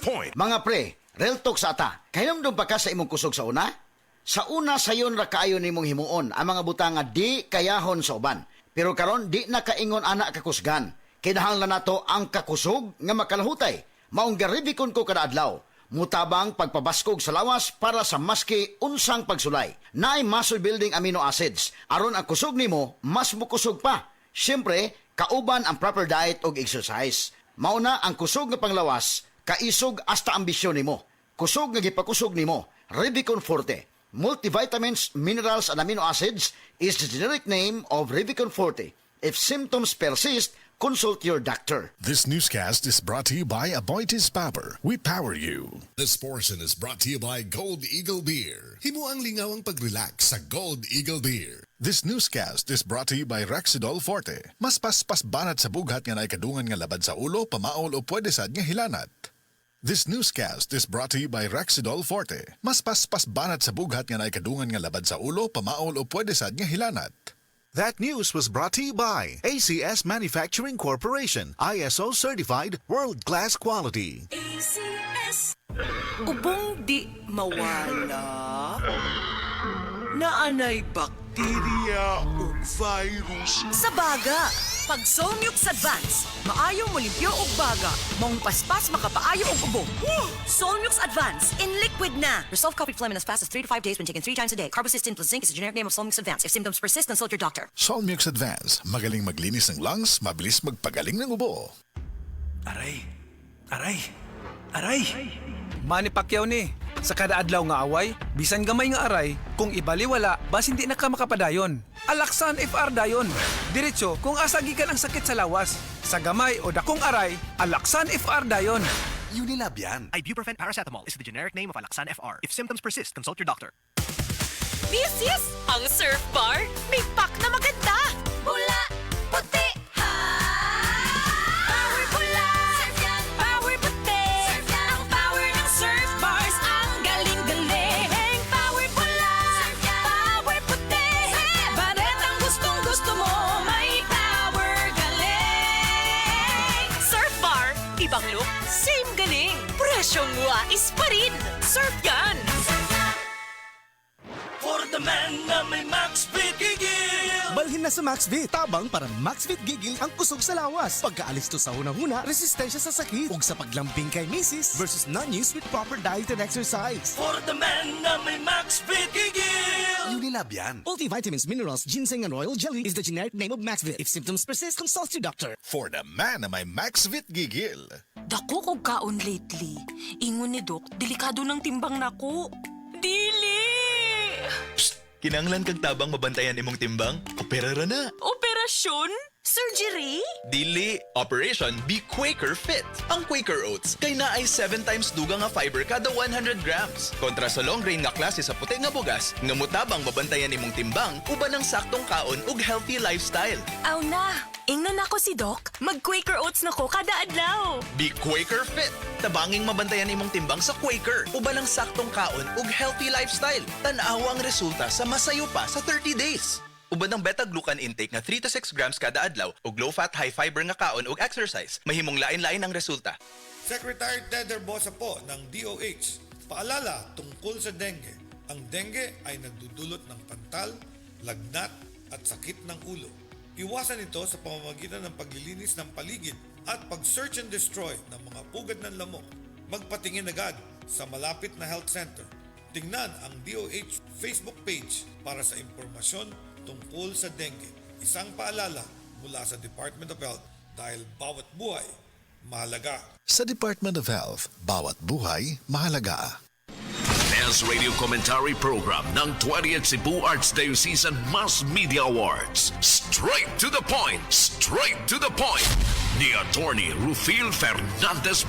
point. Mga pre, real talk sa ata. Kahinomdom pa ka sa imong kusog sa una? Sa una sayon ra kaayo nimong himuon ang mga butang nga di kayahon sa uban. Pero karon di na kaingon ana kakusgan. Kinahanglan nato ang kakusog nga makalahutay. Maong garibikon ko kada adlaw. Mutabang pagpabaskog sa lawas para sa maski unsang pagsulay. Naay muscle building amino acids. Aron ang kusog nimo mas mukusog pa. Siyempre, kauban ang proper diet og exercise. Mauna ang kusog nga panglawas, kaisog hasta ambisyon nimo. Kusog nga gipakusog nimo, Revicon Forte. Multivitamins, minerals, and amino acids is the generic name of Revicon Forte. If symptoms persist, consult your doctor. This newscast is brought to you by Aboitiz Power. We power you. This portion is brought to you by Gold Eagle Beer. Himo ang lingaw ang pag-relax sa Gold Eagle Beer. This newscast is brought to you by Rexidol Forte. Mas paspas banat sa bugat nga naikadungan nga labad sa ulo, pamaol o pwede sad nga hilanat. This newscast is brought to you by Rexidol Forte. Mas paspas banat sa bugat nga naikadungan nga labad sa ulo, pamaol o pwede sad nga hilanat. That news was brought to you by ACS Manufacturing Corporation, ISO certified world-class quality. ACS. Ubong di mawala. Naanay bakterya o virus. Sa baga, pag Solmux Advance, maayo mo limpyo og baga, maong paspas makapaayo og ubo. Solmux Advance, in liquid na. Resolve coffee phlegm in as fast as 3 to 5 days when taken 3 times a day. Carbocysteine plus zinc is the generic name of Solmux Advance. If symptoms persist, consult your doctor. Solmux Advance, magaling maglinis ng lungs, mabilis magpagaling ng ubo. Aray! Aray! Aray! Manny Pacquiao ni. Sa kada adlaw nga away, bisan gamay nga aray, kung ibaliwala, bas hindi na ka makapadayon. Alaksan FR dayon. Diretso kung asa gikan ang sakit sa lawas. Sa gamay o dakong aray, Alaksan FR dayon. Unilab yan. Ibuprofen paracetamol is the generic name of Alaksan FR. If symptoms persist, consult your doctor. This is ang Surf Bar. May pack na maganda. Bula, puti, ha! Power bula, surf yan, power puti. Surf yan, ang power ng Surf Bars. Ang galing-galing. Power bula, surf yan, power puti. Baret ang gustong-gusto mo, may power galing. Surf Bar, ibang look, same galing. Presyong wais pa rin. Surf yan. For the man na may MaxVit gigil. Balhin na sa MaxVit. Tabang para MaxVit gigil ang kusog sa lawas. Pagkaalis to sa hunang-huna, resistensya sa sakit. Ug sa paglambing kay misis versus non-use with proper diet and exercise. For the man na may MaxVit gigil. Unilab yan. Multivitamins, minerals, ginseng, and royal jelly is the generic name of MaxVit. If symptoms persist, consult your doctor. For the man na may MaxVit gigil. Dako kog kaon lately. Ingon ni Doc, delikado ng timbang nako. Dili! Kinanglan kag tabang mabantayan imong timbang? Opera ra na. Operasyon? Surgery? Dili, Operation Be Quaker Fit. Ang Quaker Oats kay naay 7 times duga nga fiber kada 100 grams. Kontra sa long grain nga klase sa puti nga bugas, nga mutabang mabantayan imong timbang uban ang saktong kaon ug healthy lifestyle. Aw na, ingnan ako si Doc. Mag-Quaker Oats na ko kada adlaw. Be Quaker Fit. Tabanging mabantayan imong timbang sa Quaker uban ang saktong kaon ug healthy lifestyle. Tan-awa ang resulta sa masayo pa sa 30 days. Uban ang beta-glucan intake nga 3 to 6 grams kada adlaw ug low-fat, high-fiber nga kaon ug exercise. Mahimong lain-lain ang resulta. Secretary Teder Bosa po ng DOH. Paalala tungkol sa dengue. Ang dengue ay nagdudulot ng pantal, lagnat at sakit ng ulo. Iwasan ito sa pamamagitan ng paglilinis ng paligid at pag-search and destroy ng mga pugad ng lamok. Magpatingin agad sa malapit na health center. Tingnan ang DOH Facebook page para sa impormasyon tungkol sa dengue. Isang paalala mula sa Department of Health dahil bawat buhay mahalaga. Sa Department of Health, bawat buhay mahalaga. Best Radio Commentary Program ng 20th Cebu Archdiocese Mass Media Awards. Straight to the point! Straight to the point! Ni Attorney Rufil Fernandez